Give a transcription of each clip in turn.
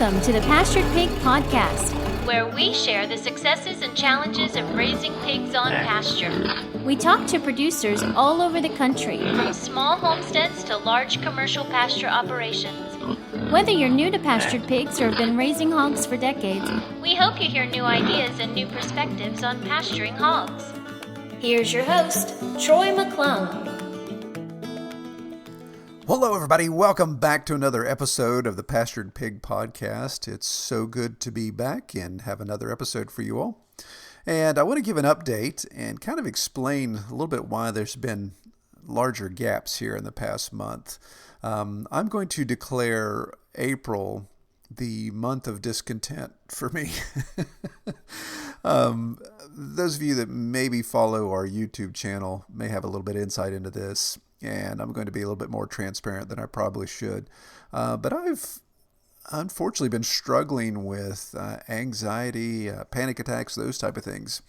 Welcome to the Pastured Pig Podcast, where we share the successes and challenges of raising pigs on pasture. We talk to producers all over the country, from small homesteads to large commercial pasture operations. Whether you're new to pastured pigs or have been raising hogs for decades, we hope you hear new ideas and new perspectives on pasturing hogs. Here's your host, Troy McClung. Hello, everybody. Welcome back to another episode of the Pastured Pig Podcast. It's so good to be back and have another episode for you all. And I want to give an update and kind of explain a little bit why there's been larger gaps here in the past month. I'm going to declare April the month of discontent for me. Those of you that maybe follow our YouTube channel may have a little bit of insight into this. And I'm going to be a little bit more transparent than I probably should. But I've unfortunately been struggling with anxiety, panic attacks, those type of things.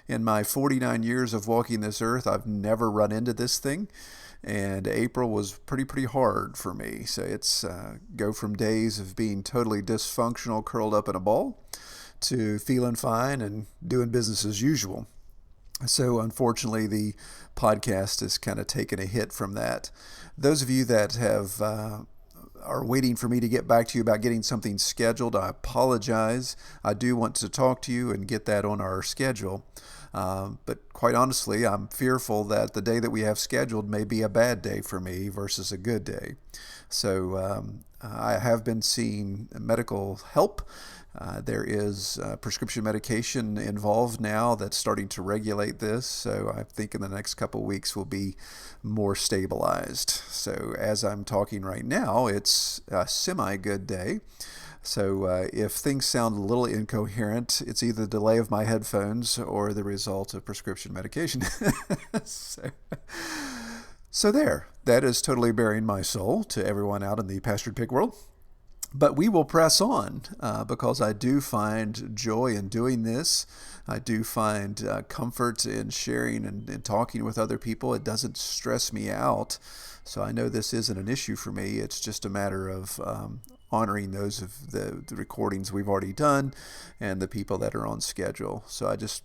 In my 49 years of walking this earth, I've never run into this thing. And April was pretty hard for me. So it's go from days of being totally dysfunctional, curled up in a ball, to feeling fine and doing business as usual. So unfortunately, the podcast has kind of taken a hit from that. Those of you that are waiting for me to get back to you about getting something scheduled, I apologize. I do want to talk to you and get that on our schedule. But quite honestly, I'm fearful that the day that we have scheduled may be a bad day for me versus a good day. So I have been seeing medical help. There is prescription medication involved now that's starting to regulate this, so I think in the next couple of weeks we'll be more stabilized. So as I'm talking right now, it's a semi-good day. So if things sound a little incoherent, it's either the delay of my headphones or the result of prescription medication. So there, that is totally bearing my soul to everyone out in the pastured pig world. But we will press on because I do find joy in doing this. I do find comfort in sharing and talking with other people. It doesn't stress me out. So I know this isn't an issue for me. It's just a matter of honoring those of the recordings we've already done and the people that are on schedule. So I just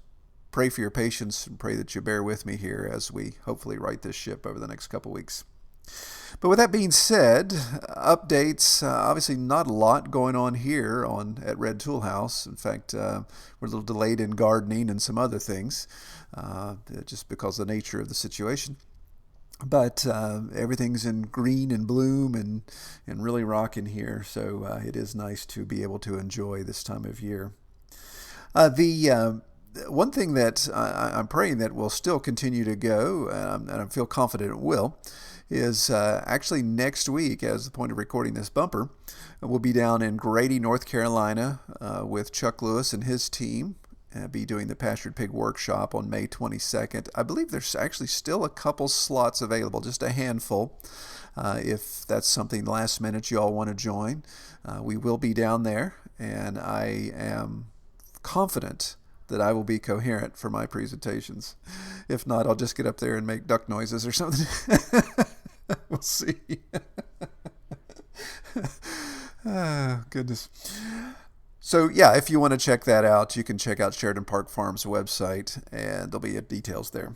pray for your patience and pray that you bear with me here as we hopefully right this ship over the next couple weeks. But with that being said, updates, obviously not a lot going on here at Red Tool House. In fact, we're a little delayed in gardening and some other things, just because of the nature of the situation. But everything's in green and bloom and really rocking here, so it is nice to be able to enjoy this time of year. The one thing that I'm praying that will still continue to go, and I feel confident it will, is actually next week, as the point of recording this bumper, we'll be down in Grady, North Carolina with Chuck Lewis and his team. Be doing the Pastured Pig Workshop on May 22nd. I believe there's actually still a couple slots available, just a handful. If that's something last minute you all want to join, we will be down there, and I am confident that I will be coherent for my presentations. If not, I'll just get up there and make duck noises or something. We'll see. Oh, goodness. So, yeah, if you want to check that out, you can check out Sheraton Park Farm's website, and there'll be details there.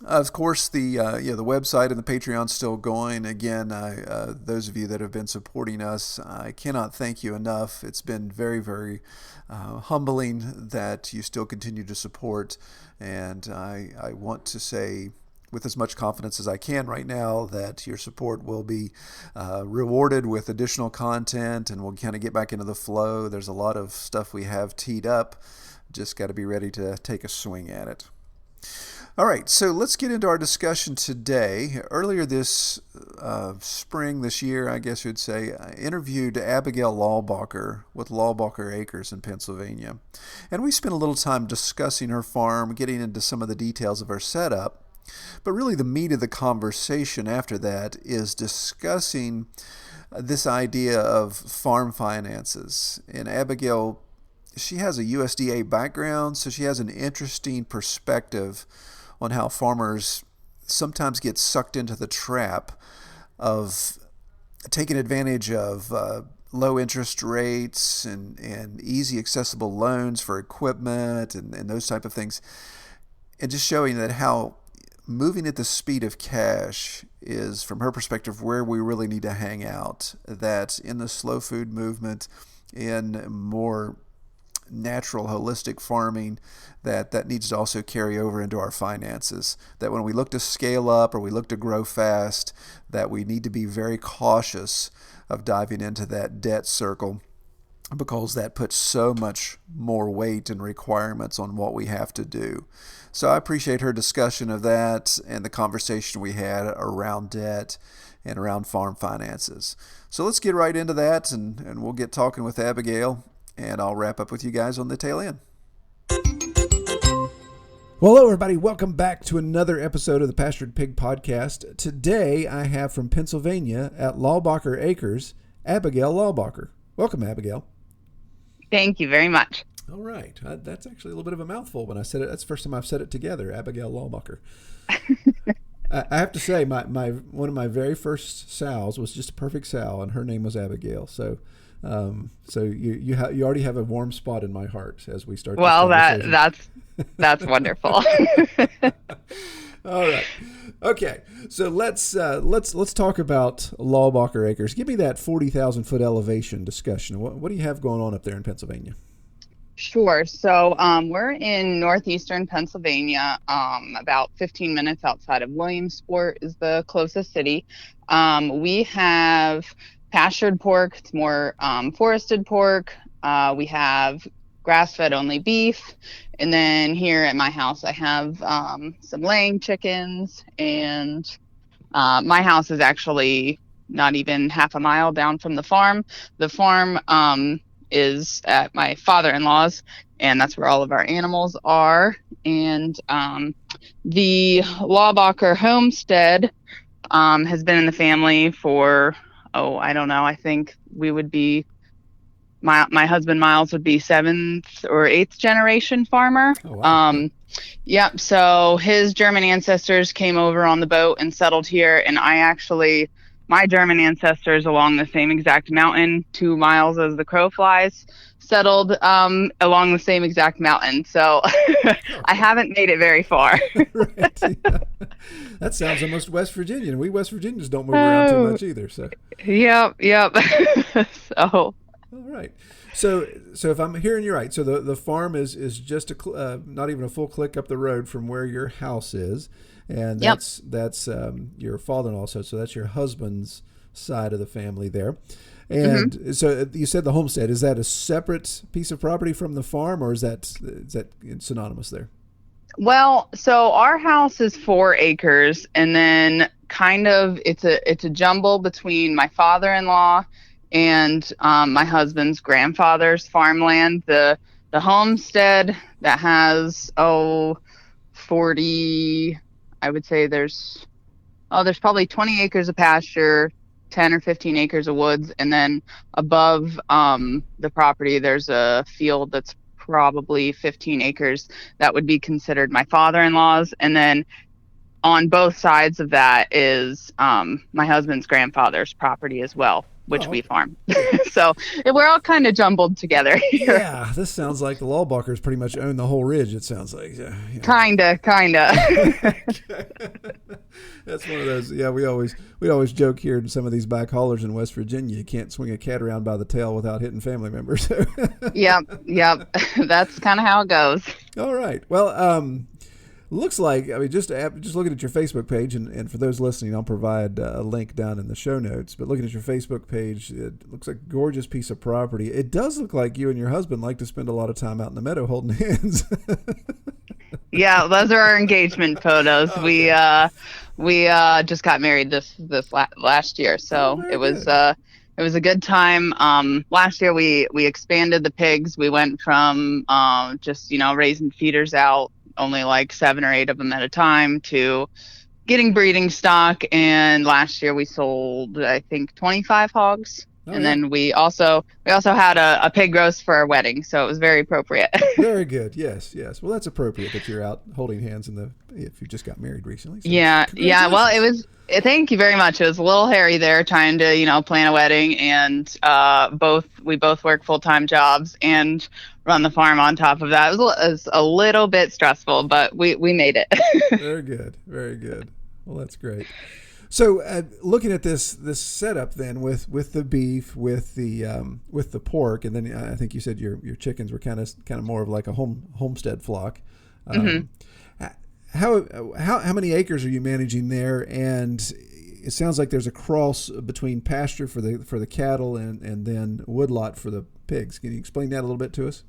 Of course, the website and the Patreon's still going. Again, those of you that have been supporting us, I cannot thank you enough. It's been very, very humbling that you still continue to support. And I want to say with as much confidence as I can right now that your support will be rewarded with additional content, and we'll kind of get back into the flow. There's a lot of stuff we have teed up. Just got to be ready to take a swing at it. All right, so let's get into our discussion today. Earlier this spring, this year, I guess you'd say, I interviewed Abigail Laubacher with Laubacher Acres in Pennsylvania. And we spent a little time discussing her farm, getting into some of the details of her setup. But really the meat of the conversation after that is discussing this idea of farm finances. And Abigail, she has a USDA background, so she has an interesting perspective on how farmers sometimes get sucked into the trap of taking advantage of low interest rates and easy accessible loans for equipment and those type of things. And just showing that how moving at the speed of cash is, from her perspective, where we really need to hang out. That in the slow food movement, in more natural, holistic farming, that needs to also carry over into our finances. That when we look to scale up or we look to grow fast, that we need to be very cautious of diving into that debt circle, because that puts so much more weight and requirements on what we have to do. So I appreciate her discussion of that and the conversation we had around debt and around farm finances. So let's get right into that, and we'll get talking with Abigail, and I'll wrap up with you guys on the tail end. Well, hello, everybody. Welcome back to another episode of the Pastured Pig Podcast. Today, I have from Pennsylvania at Laubacher Acres, Abigail Laubacher. Welcome, Abigail. Thank you very much. All right. That's actually a little bit of a mouthful when I said it. That's the first time I've said it together, Abigail Laubacher. I have to say, my one of my very first sows was just a perfect sow, and her name was Abigail. So you already have a warm spot in my heart as we start. Well, that's wonderful. All right. Okay. So let's talk about Laubacher Acres. Give me that 40,000 foot elevation discussion. What do you have going on up there in Pennsylvania? Sure. So we're in northeastern Pennsylvania, about 15 minutes outside of Williamsport is the closest city. We have pastured pork. It's more forested pork. We have grass-fed only beef. And then here at my house, I have some laying chickens. And my house is actually not even half a mile down from the farm. The farm is at my father-in-law's, and that's where all of our animals are. And the Laubacher Homestead has been in the family for, I don't know, I think we would be, my husband Miles would be 7th or 8th generation farmer. Oh, wow. Yep. So his German ancestors came over on the boat and settled here, and my German ancestors along the same exact mountain, 2 miles as the crow flies, settled along the same exact mountain. So I haven't made it very far. Right. Yeah. That sounds almost West Virginian. We West Virginians don't move around too much either. So. Yep. So. All right. So if I'm hearing you right, so the farm is just not even a full click up the road from where your house is. And that's your father-in-law, so that's your husband's side of the family there. And so you said the homestead, is that a separate piece of property from the farm, or is that synonymous there? Well, so our house is 4 acres, and then kind of it's a jumble between my father-in-law and my husband's grandfather's farmland. The homestead that has 40. I would say there's probably 20 acres of pasture, 10 or 15 acres of woods, and then above the property there's a field that's probably 15 acres that would be considered my father-in-law's, and then on both sides of that is my husband's grandfather's property as well, which we farm. So we're all kind of jumbled together here. Yeah, this sounds like the Laubachers pretty much own the whole ridge, it sounds like. Yeah. Kinda. That's one of those. Yeah, we always joke here in some of these back haulers in West Virginia, you can't swing a cat around by the tail without hitting family members. Yep. That's kind of how it goes. All right. Well, looks like, just looking at your Facebook page, and for those listening, I'll provide a link down in the show notes, but looking at your Facebook page, it looks like a gorgeous piece of property. It does look like you and your husband like to spend a lot of time out in the meadow holding hands. Yeah, those are our engagement photos. Okay. We just got married this last year, so it was a good time. Last year we expanded the pigs. We went from just raising feeders out, only like 7 or 8 of them at a time, to getting breeding stock. And last year we sold, I think, 25 hogs. And then we also had a pig roast for our wedding, so it was very appropriate. Very good. Yes. Well, that's appropriate that you're out holding hands if you just got married recently. So Yeah. Well, it was. Thank you very much. It was a little hairy there trying to plan a wedding, and we both work full-time jobs and run the farm on top of that. It was a little bit stressful, but we made it. Very good. Very good. Well, that's great. So, looking at this setup then with the beef, with the pork, and then I think you said your chickens were kind of more of like a homestead flock. How many acres are you managing there? And it sounds like there's a cross between pasture for the cattle and then woodlot for the pigs. Can you explain that a little bit to us?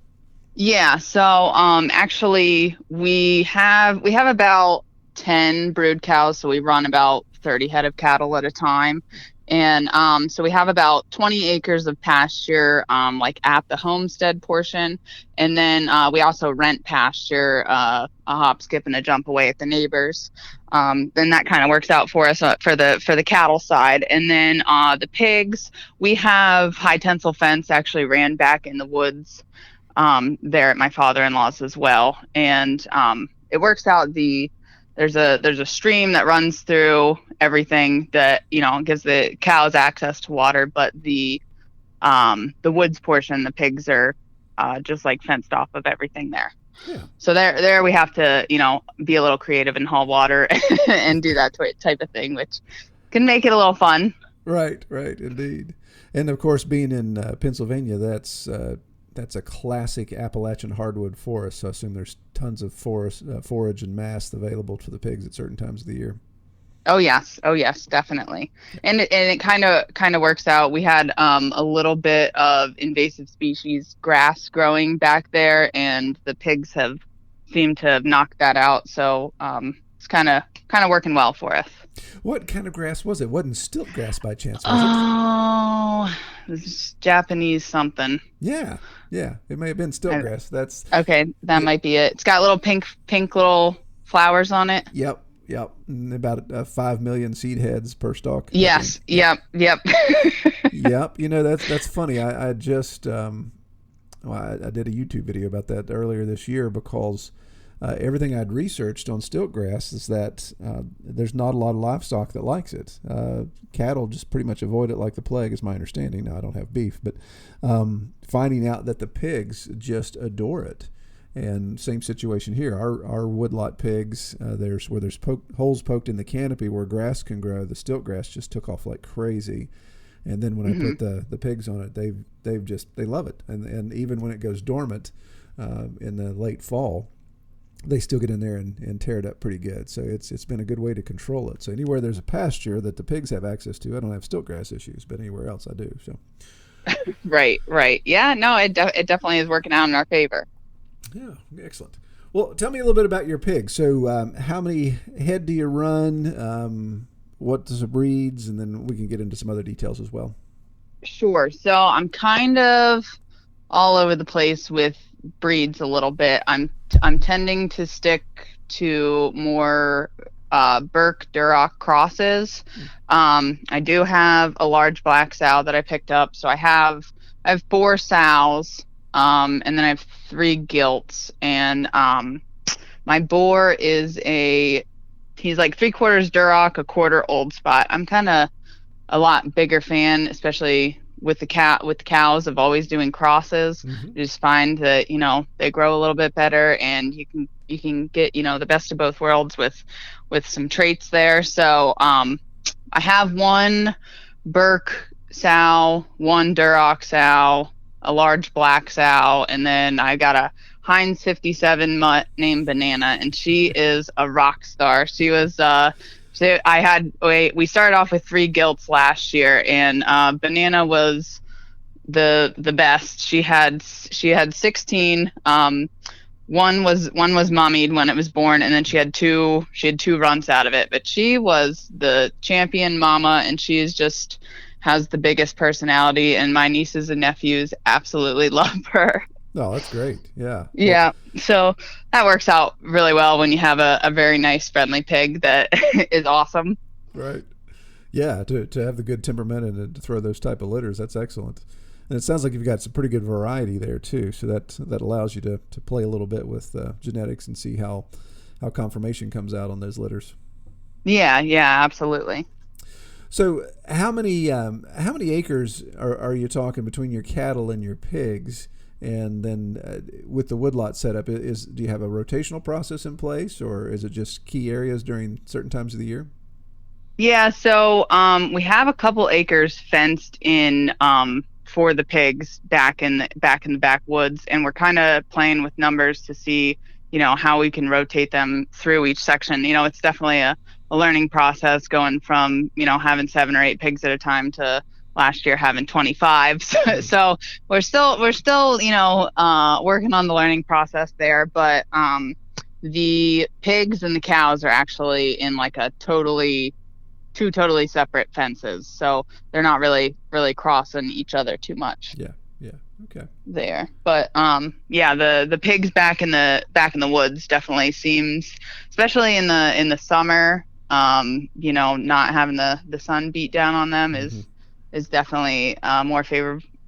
Yeah. So actually we have about 10 brood cows, so we run about 30 head of cattle at a time. And so we have about 20 acres of pasture like at the homestead portion. And then we also rent pasture a hop, skip, and a jump away at the neighbors. Then that kind of works out for us for the cattle side. And then the pigs, we have high tensile fence actually ran back in the woods there at my father-in-law's as well. And it works out there's a stream that runs through everything that gives the cows access to water, but the woods portion, the pigs are just like fenced off of everything there. Yeah. So there we have to be a little creative and haul water and do that type of thing, which can make it a little fun. Right, indeed. And of course, being in Pennsylvania, that's a classic Appalachian hardwood forest. So I assume there's tons of forage and mast available to the pigs at certain times of the year. Oh yes, definitely. And it kind of works out. We had a little bit of invasive species grass growing back there, and the pigs seemed to have knocked that out. So it's kind of working well for us. What kind of grass was it? Wasn't stilt grass by chance, was it was Japanese something. Yeah. It may have been stilt grass. That's okay. That might be it. It's got little pink little flowers on it. Yep. And about 5 million seed heads per stalk. Yes. Yep. Yep. That's funny. I just I did a YouTube video about that earlier this year because everything I'd researched on stilt grass is that there's not a lot of livestock that likes it. Cattle just pretty much avoid it like the plague, is my understanding. Now, I don't have beef, but finding out that the pigs just adore it. And same situation here. Our woodlot pigs, there's holes poked in the canopy where grass can grow. The stilt grass just took off like crazy. And then when I put the pigs on it, they love it. And even when it goes dormant in the late fall, they still get in there and tear it up pretty good. So it's been a good way to control it. So anywhere there's a pasture that the pigs have access to, I don't have stilt grass issues, but anywhere else I do. So Right. Yeah, no, it definitely is working out in our favor. Yeah, excellent. Well, tell me a little bit about your pigs. So how many head do you run? What does the breeds? And then we can get into some other details as well. Sure. So I'm kind of all over the place with breeds a little bit. I'm tending to stick to more Burke Duroc crosses. I do have a large black sow that I picked up. So I have 4 sows. And then I have 3 gilts, and my boar is he's like 3/4 Duroc, 1/4 Old Spot. I'm kind of a lot bigger fan, especially with the cows, of always doing crosses. I just find that they grow a little bit better, and you can get the best of both worlds with some traits there. So I have 1 Burke sow, 1 Duroc sow, a large black sow, and then I got a Heinz 57 mutt named Banana, and she is a rock star. She was we started off with 3 gilts last year, and Banana was the best. She had 16. One was mommied when it was born, and then she had 2 runts out of it, but she was the champion mama, and she is just has the biggest personality, and my nieces and nephews absolutely love her. Oh, that's great. Yeah. Yeah. So that works out really well when you have a very nice, friendly pig that is awesome. Right. Yeah, to have the good temperament and to throw those type of litters, that's excellent. And it sounds like you've got some pretty good variety there too. So that allows you to play a little bit with genetics and see how conformation comes out on those litters. Yeah, absolutely. So how many acres are you talking between your cattle and your pigs? And then with the woodlot setup, do you have a rotational process in place, or is it just key areas during certain times of the year? Yeah, so we have a couple acres fenced in for the pigs back in the backwoods, and we're kind of playing with numbers to see, how we can rotate them through each section. It's definitely a learning process going from, having 7 or 8 pigs at a time to last year having 25. So we're still, working on the learning process there, but the pigs and the cows are actually in like two totally separate fences, so they're not really crossing each other too much. Yeah, okay. There, but the pigs back in the woods definitely seems, especially in the summer, not having the sun beat down on them is definitely more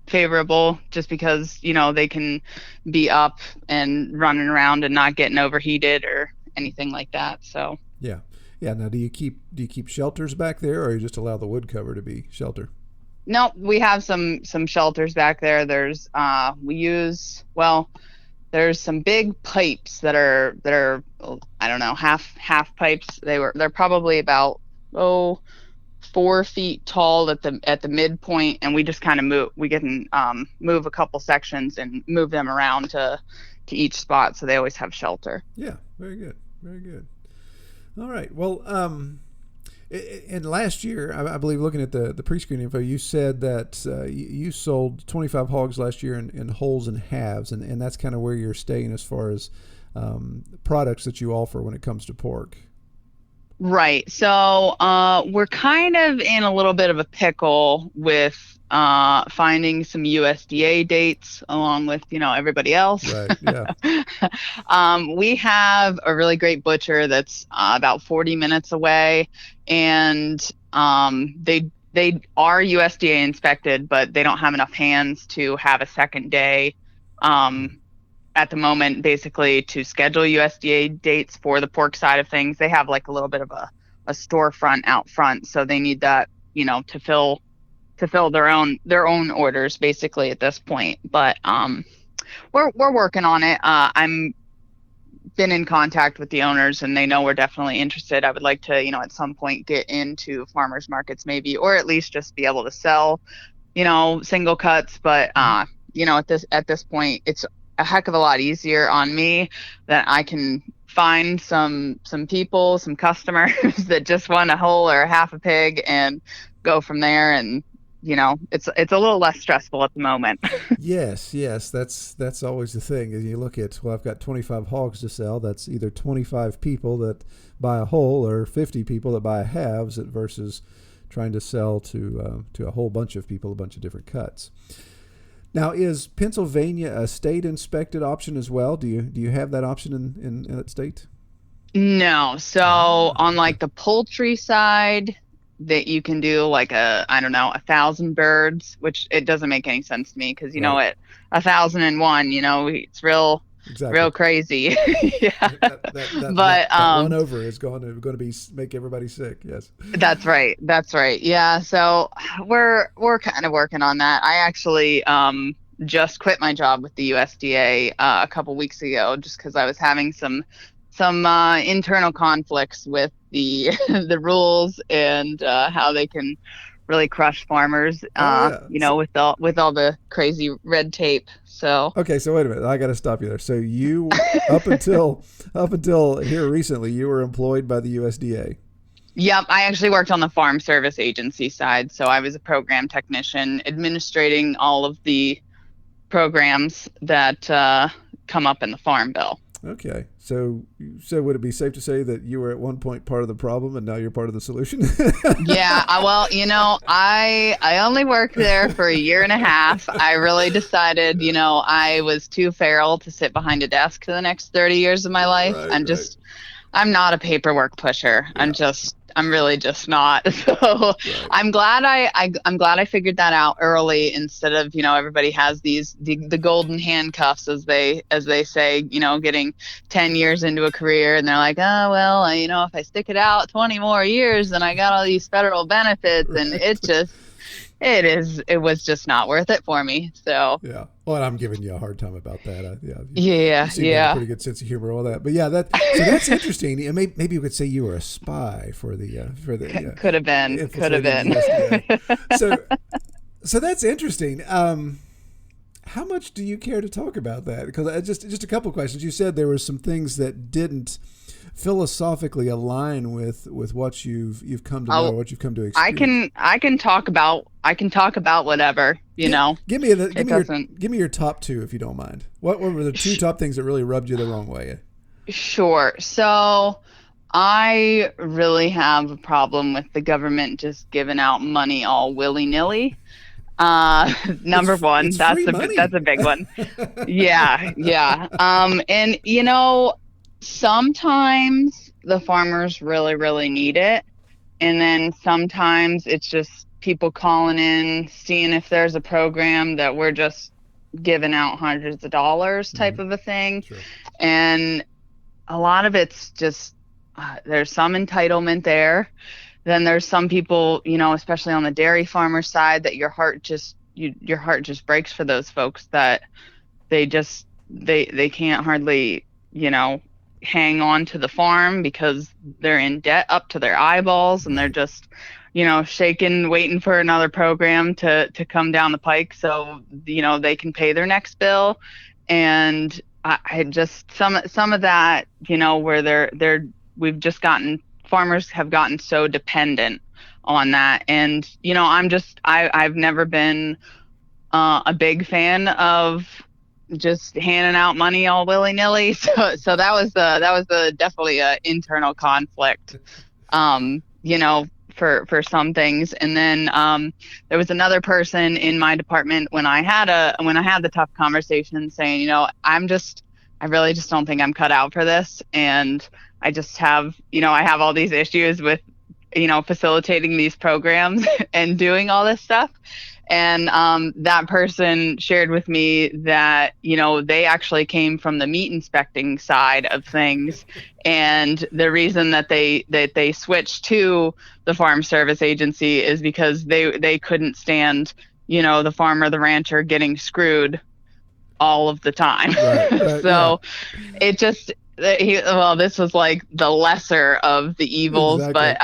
favorable, just because they can be up and running around and not getting overheated or anything like that. So yeah. Now, do you keep shelters back there, or you just allow the wood cover to be shelter? No, we have some shelters back there. There's there's some big pipes that are I don't know, half pipes. They're probably about 4 feet tall at the midpoint, and we just kind of move a couple sections and move them around to each spot, so they always have shelter. Yeah, very good. All right. Well, and last year, I believe, looking at the pre-screen info, you said that you sold 25 hogs last year in wholes and halves, and that's kind of where you're staying as far as products that you offer when it comes to pork. Right. So we're kind of in a little bit of a pickle with finding some USDA dates along with, everybody else. Right. Yeah. We have a really great butcher that's about 40 minutes away, and they are USDA inspected, but they don't have enough hands to have a second day at the moment, basically, to schedule USDA dates for the pork side of things. They have like a little bit of a storefront out front, so they need that, to fill their own orders basically at this point. But we're working on it. I'm been in contact with the owners, and they know we're definitely interested. I would like to, at some point get into farmers markets maybe, or at least just be able to sell, single cuts. But at this point, it's a heck of a lot easier on me that I can find some people, some customers that just want a whole or half a pig and go from there. And it's a little less stressful at the moment. Yes, that's always the thing. Is you look at, I've got 25 hogs to sell. That's either 25 people that buy a whole or 50 people that buy a halves, versus trying to sell to a whole bunch of people, a bunch of different cuts. Now, is Pennsylvania a state inspected option as well? Do you have that option in that state? No. So on like the poultry side, that you can do like 1,000 birds, which it doesn't make any sense to me, because at 1,001, it's real crazy. Yeah. But one over is going to be make everybody sick. Yes. That's right. Yeah. So we're kind of working on that. I actually just quit my job with the USDA a couple weeks ago, just because I was having some internal conflicts with the the rules and how they can really crush farmers, with all the crazy red tape. So okay, so wait a minute, I got to stop you there. So you up until here recently, you were employed by the USDA. Yep, I actually worked on the Farm Service Agency side, so I was a program technician administrating all of the programs that come up in the Farm Bill. Okay, so would it be safe to say that you were at one point part of the problem and now you're part of the solution? Yeah, well, I only worked there for a year and a half. I really decided, I was too feral to sit behind a desk for the next 30 years of my life. I'm not a paperwork pusher. Yeah. I'm really just not. So Right. I'm glad I'm glad I figured that out early, instead of, everybody has the golden handcuffs, as they say, getting 10 years into a career, and they're like, oh well, if I stick it out 20 more years, then I got all these federal benefits, and Right. it was just not worth it for me. So Yeah. Well, and I'm giving you a hard time about that. Yeah. You yeah, seem to have a yeah. pretty good sense of humor, all that. But yeah, so that's interesting. And maybe you could say you were a spy for the Could have been. Could have infiltrating been. the USDA. So that's interesting. How much do you care to talk about that? Because just a couple of questions. You said there were some things that didn't philosophically align with what you've come to know, what you've come to experience. I can talk about whatever, Give me doesn't. your top two, if you don't mind. What were the two top things that really rubbed you the wrong way? Sure. So I really have a problem with the government just giving out money all willy-nilly. Number one, it's that's free money. that's a big one. Yeah, yeah. And sometimes the farmers really, really need it, and then sometimes it's just people calling in, seeing if there's a program that we're just giving out hundreds of dollars type of a thing. Sure. And a lot of it's just there's some entitlement there. Then there's some people, especially on the dairy farmer side, that your heart just breaks for those folks, that they can't hardly, hang on to the farm because they're in debt up to their eyeballs, and they're just, shaking, waiting for another program to come down the pike so, they can pay their next bill. And I just, some of that, where farmers have gotten so dependent on that. And, I've never been a big fan of just handing out money all willy-nilly. So that was definitely an internal conflict, for some things. And then there was another person in my department when I had the tough conversation, saying, I really just don't think I'm cut out for this. And I just have, I have all these issues with, facilitating these programs and doing all this stuff. And that person shared with me that, they actually came from the meat inspecting side of things. And the reason that they switched to the Farm Service Agency is because they couldn't stand, the farmer, the rancher getting screwed all of the time. Right, So it just, this was like the lesser of the evils. Exactly. But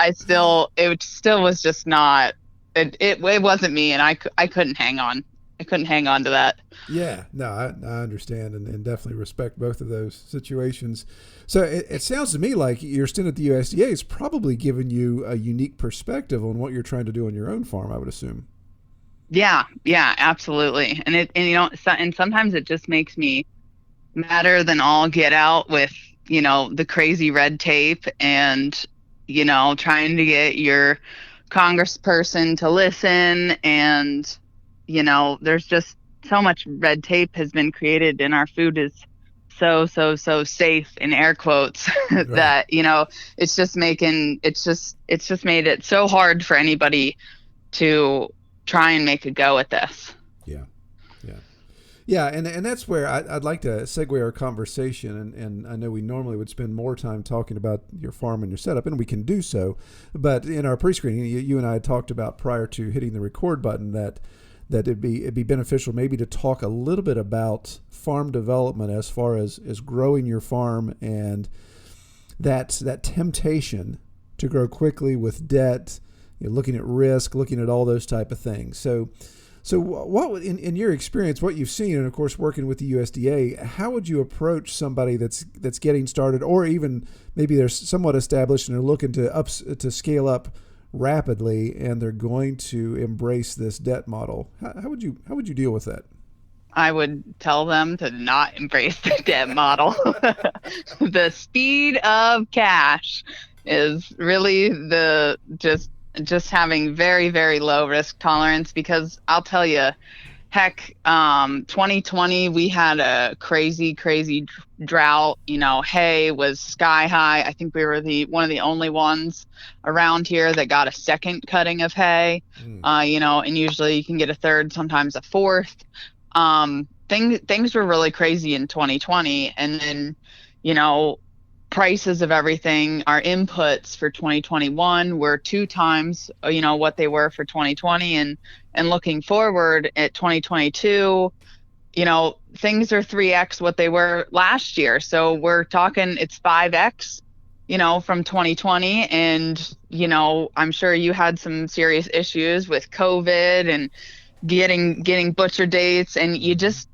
it still was just not, it wasn't me, and I couldn't hang on. I couldn't hang on to that. Yeah, no, I understand and definitely respect both of those situations. So it sounds to me like your stint at the USDA has probably given you a unique perspective on what you're trying to do on your own farm, I would assume. Yeah, absolutely. And sometimes it just makes me madder than all get out with, the crazy red tape and, trying to get your congressperson to listen. And, there's just so much red tape has been created, and our food is so safe, in air quotes, Right. that, it's just made it so hard for anybody to try and make a go at this. Yeah, and that's where I'd like to segue our conversation, and I know we normally would spend more time talking about your farm and your setup, and we can do so, but in our pre-screening, you and I had talked about, prior to hitting the record button, that it'd be beneficial maybe to talk a little bit about farm development as far as growing your farm, and that temptation to grow quickly with debt, looking at risk, looking at all those type of things. So what, in your experience, what you've seen, and of course working with the USDA, how would you approach somebody that's getting started, or even maybe they're somewhat established and they're looking to scale up rapidly, and they're going to embrace this debt model? How would you deal with that? I would tell them to not embrace the debt model. The speed of cash is really just having very, very low risk tolerance, because I'll tell you, Heck, 2020, we had a crazy drought. Hay was sky high. I think we were one of the only ones around here that got a second cutting of hay. And usually you can get a third, sometimes a fourth. Things were really crazy in 2020. And then, prices of everything, our inputs for 2021 were 2 times, what they were for 2020. And looking forward at 2022, things are 3x what they were last year. So we're talking it's 5x, from 2020. And, I'm sure you had some serious issues with COVID and getting butcher dates, and you just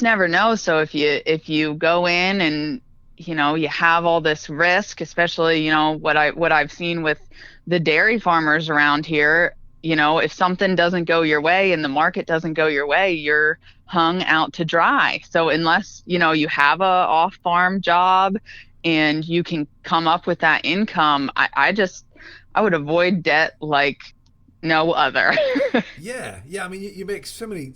never know. So if you go in and you have all this risk, especially, what I've seen with the dairy farmers around here, if something doesn't go your way and the market doesn't go your way, you're hung out to dry. So unless, you have a off-farm job and you can come up with that income, I would avoid debt like no other. Yeah. I mean, you make so many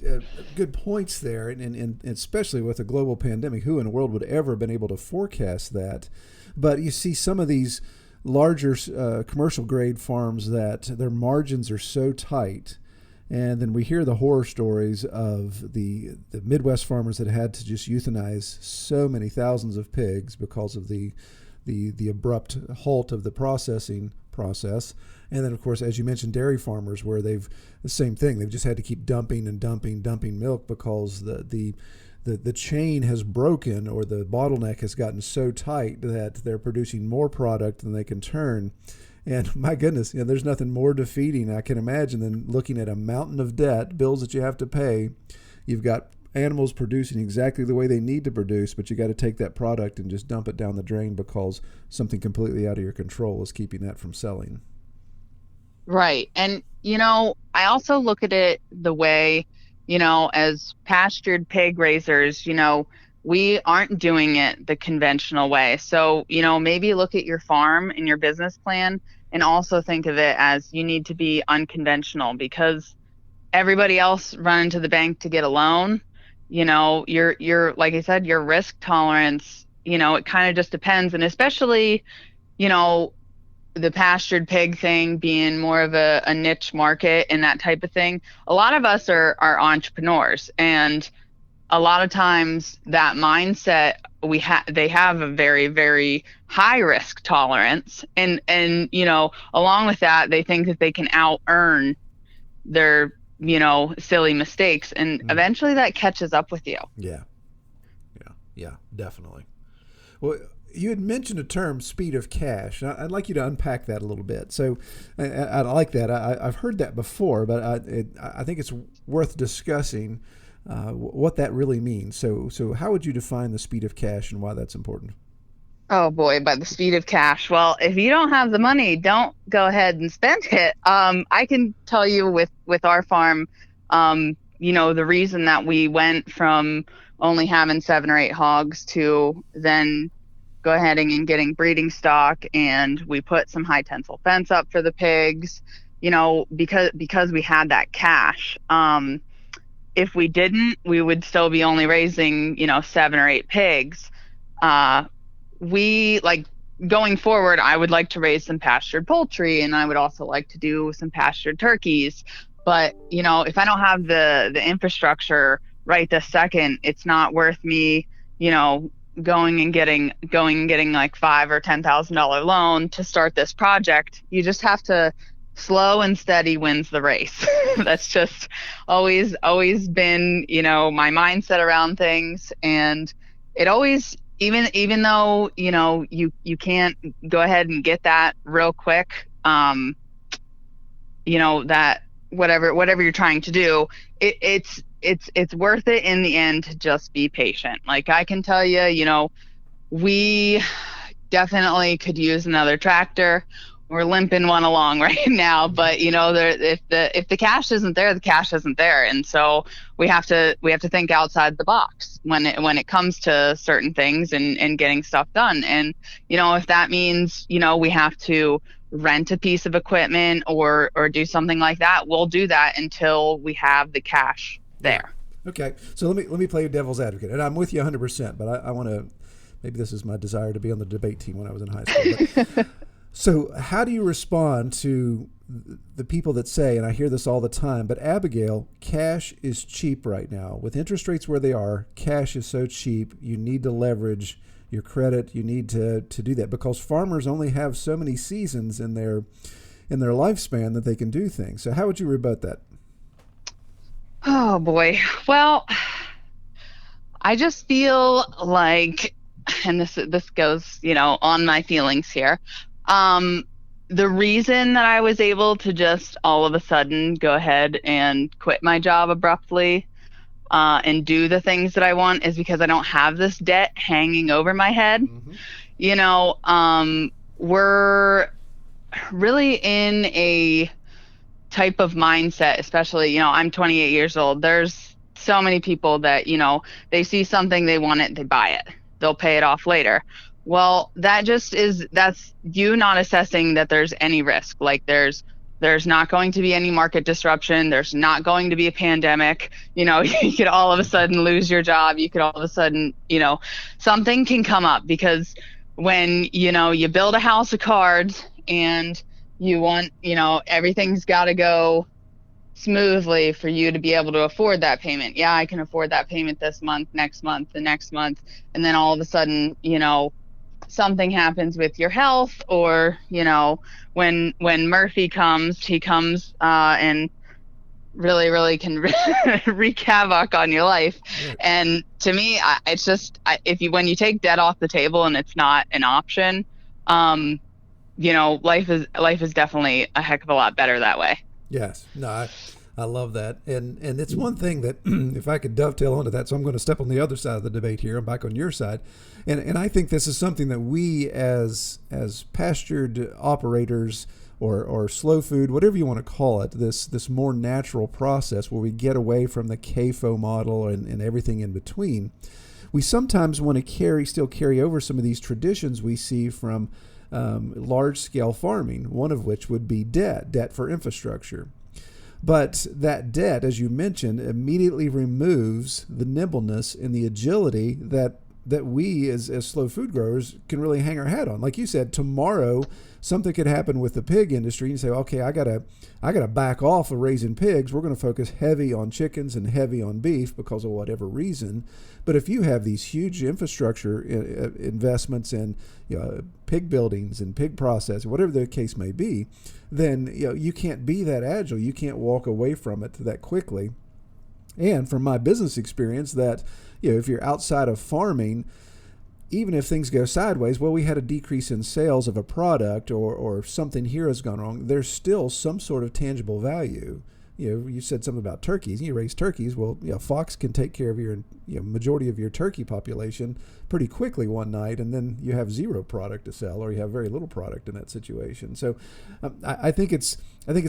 good points there, and especially with a global pandemic, who in the world would ever have been able to forecast that? But you see some of these larger commercial grade farms that their margins are so tight, and then we hear the horror stories of the Midwest farmers that had to just euthanize so many thousands of pigs because of the abrupt halt of the processing process. And then, of course, as you mentioned, dairy farmers where the same thing. They've just had to keep dumping milk because the chain has broken, or the bottleneck has gotten so tight that they're producing more product than they can turn. And my goodness, there's nothing more defeating, I can imagine, than looking at a mountain of debt, bills that you have to pay. You've got animals producing exactly the way they need to produce, but you got to take that product and just dump it down the drain because something completely out of your control is keeping that from selling. Right. And, I also look at it the way, as pastured pig raisers, we aren't doing it the conventional way. So, maybe look at your farm and your business plan and also think of it as you need to be unconventional, because everybody else running to the bank to get a loan, you're like I said, your risk tolerance, it kind of just depends. And especially, the pastured pig thing being more of a niche market and that type of thing. A lot of us are entrepreneurs, and a lot of times that mindset they have a very, very high risk tolerance. And along with that, they think that they can out earn their, silly mistakes. And eventually that catches up with you. Yeah, definitely. Well, you had mentioned a term, speed of cash. I'd like you to unpack that a little bit. So I like that. I've heard that before, but I think it's worth discussing what that really means. So how would you define the speed of cash and why that's important? Oh boy, by the speed of cash. Well, if you don't have the money, don't go ahead and spend it. I can tell you with our farm, the reason that we went from only having 7 or 8 hogs to then go ahead and getting breeding stock, and we put some high tensile fence up for the pigs, because we had that cash. If we didn't, we would still be only raising, 7 or 8 pigs. We going forward, I would like to raise some pastured poultry, and I would also like to do some pastured turkeys. But, if I don't have the infrastructure right this second, it's not worth me, going and getting like $5,000 or $10,000 loan to start this project. You just have to slow and steady wins the race. That's just always been, my mindset around things. And it always, even though, you can't go ahead and get that real quick, that whatever you're trying to do, it's worth it in the end to just be patient. Like I can tell you, we definitely could use another tractor. We're limping one along right now, but if the cash isn't there, the cash isn't there. And so we have to think outside the box when it comes to certain things and getting stuff done. And, if that means, we have to rent a piece of equipment or do something like that, we'll do that until we have the cash there. Okay, so let me play devil's advocate, and I'm with you 100%. But I want to, maybe this is my desire to be on the debate team when I was in high school. But, so how do you respond to the people that say, and I hear this all the time, but Abigail, cash is cheap right now. With interest rates where they are, cash is so cheap, you need to leverage your credit. You need to do that because farmers only have so many seasons in their lifespan that they can do things. So how would you rebut that? Oh boy. Well, I just feel like, and this goes, on my feelings here. The reason that I was able to just all of a sudden go ahead and quit my job abruptly, and do the things that I want is because I don't have this debt hanging over my head. Mm-hmm. We're really in a type of mindset, especially, I'm 28 years old. There's so many people that, they see something, they want it, they buy it, they'll pay it off later. Well, that's you not assessing that there's any risk. Like there's not going to be any market disruption. There's not going to be a pandemic. You could all of a sudden lose your job. You could all of a sudden, something can come up because when, you build a house of cards and you want, everything's got to go smoothly for you to be able to afford that payment. Yeah, I can afford that payment this month, next month, the next month. And then all of a sudden, something happens with your health, or when Murphy comes, he comes and really can wreak havoc on your life. Yeah. And to me, it's just when you take debt off the table and it's not an option, life is definitely a heck of a lot better that way. Yes, no, I love that, and it's one thing that if I could dovetail onto that, so I'm going to step on the other side of the debate here. I'm back on your side, and I think this is something that we as pastured operators or slow food, whatever you want to call it, this more natural process where we get away from the CAFO model and everything in between. We sometimes want to still carry over some of these traditions we see from large-scale farming, one of which would be debt for infrastructure. But that debt, as you mentioned, immediately removes the nimbleness and the agility that we as slow food growers can really hang our hat on. Like you said, tomorrow something could happen with the pig industry and you say, okay, I gotta back off of raising pigs. We're going to focus heavy on chickens and heavy on beef because of whatever reason. But if you have these huge infrastructure investments in pig buildings and pig processing, whatever the case may be, then you can't be that agile. You can't walk away from it that quickly. And from my business experience, that if you're outside of farming, even if things go sideways, we had a decrease in sales of a product or something here has gone wrong, there's still some sort of tangible value. You said something about turkeys. You raise turkeys. Well, Fox can take care of your majority of your turkey population pretty quickly one night, and then you have zero product to sell, or you have very little product in that situation. So, I think it's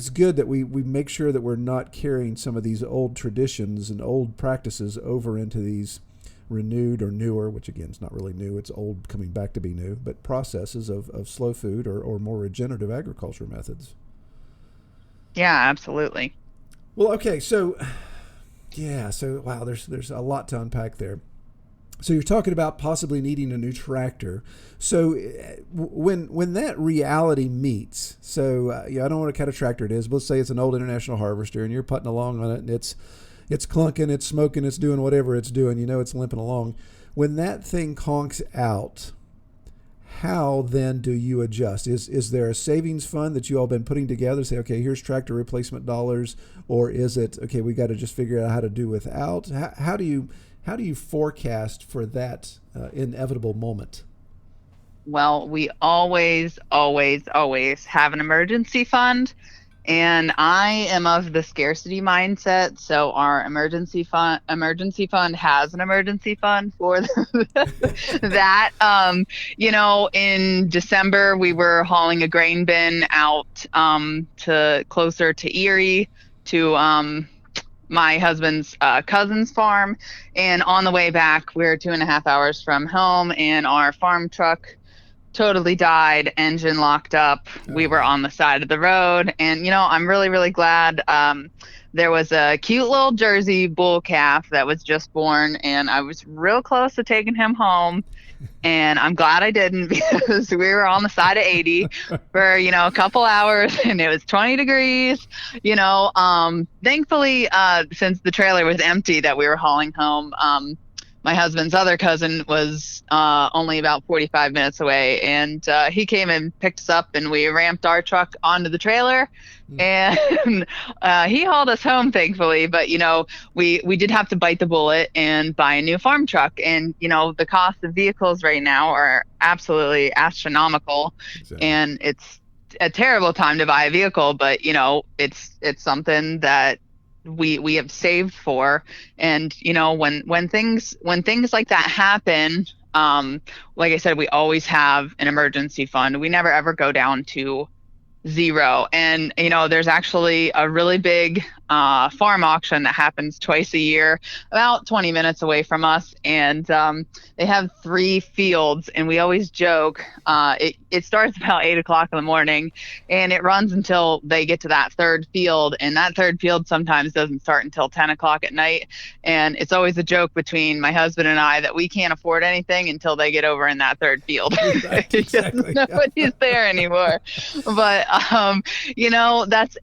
good that we make sure that we're not carrying some of these old traditions and old practices over into these renewed or newer, which again is not really new. It's old coming back to be new, but processes of slow food or more regenerative agriculture methods. Yeah, absolutely. Well, okay, so wow, there's a lot to unpack there. So you're talking about possibly needing a new tractor. So when that reality meets, so I don't know what kind of tractor it is, but let's say it's an old International Harvester and you're putting along on it and it's clunking, it's smoking, it's doing whatever it's doing, it's limping along. When that thing conks out, how then do you adjust? Is there a savings fund that you all been putting together? Say, okay, here's tractor replacement dollars, or is it okay? We got to just figure out how to do without. How do you forecast for that inevitable moment? Well, we always have an emergency fund. And I am of the scarcity mindset, so our emergency fund has an emergency fund for that. In December we were hauling a grain bin out to closer to Erie to my husband's cousin's farm, and on the way back we were 2.5 hours from home, and our farm truck totally died, engine locked up. We were on the side of the road, and I'm really glad there was a cute little Jersey bull calf that was just born, and I was real close to taking him home. And I'm glad I didn't, because we were on the side of 80 for, a couple hours, and it was 20 degrees, thankfully, since the trailer was empty that we were hauling home, my husband's other cousin was only about 45 minutes away, and he came and picked us up, and we ramped our truck onto the trailer, and he hauled us home, thankfully. But we did have to bite the bullet and buy a new farm truck, and the cost of vehicles right now are absolutely astronomical. Exactly. And it's a terrible time to buy a vehicle, but it's something that we have saved for. And when things like that happen, like I said, we always have an emergency fund. We never ever go down to zero. And there's actually a really big farm auction that happens twice a year, about 20 minutes away from us, and they have 3 fields, and we always joke it starts about 8 o'clock in the morning, and it runs until they get to that 3rd field, and that 3rd field sometimes doesn't start until 10 o'clock at night. And it's always a joke between my husband and I that we can't afford anything until they get over in that 3rd field. Right, exactly. Nobody's there anymore. But that's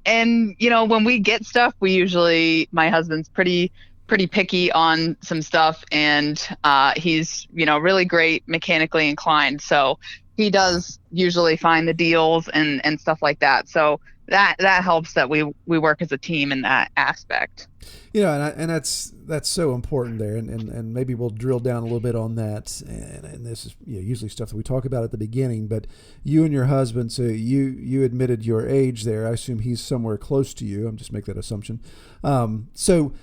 and when we get stuff, we usually, my husband's pretty picky on some stuff, and he's really great mechanically inclined, so he does usually find the deals and stuff like that. So that helps that we work as a team in that aspect. And that's so important there, and maybe we'll drill down a little bit on that. And this is usually stuff that we talk about at the beginning. But you and your husband, so you admitted your age there. I assume he's somewhere close to you. I'm just make that assumption. So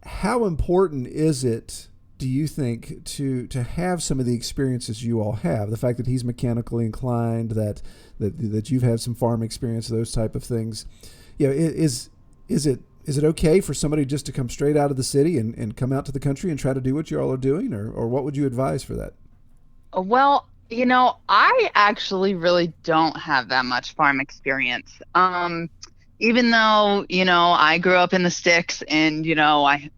how important is it, do you think, to have some of the experiences you all have? The fact that he's mechanically inclined, that you've had some farm experience, those type of things. Is it okay for somebody just to come straight out of the city and come out to the country and try to do what you all are doing, or what would you advise for that? Well, I actually really don't have that much farm experience. Even though, I grew up in the sticks, and, I,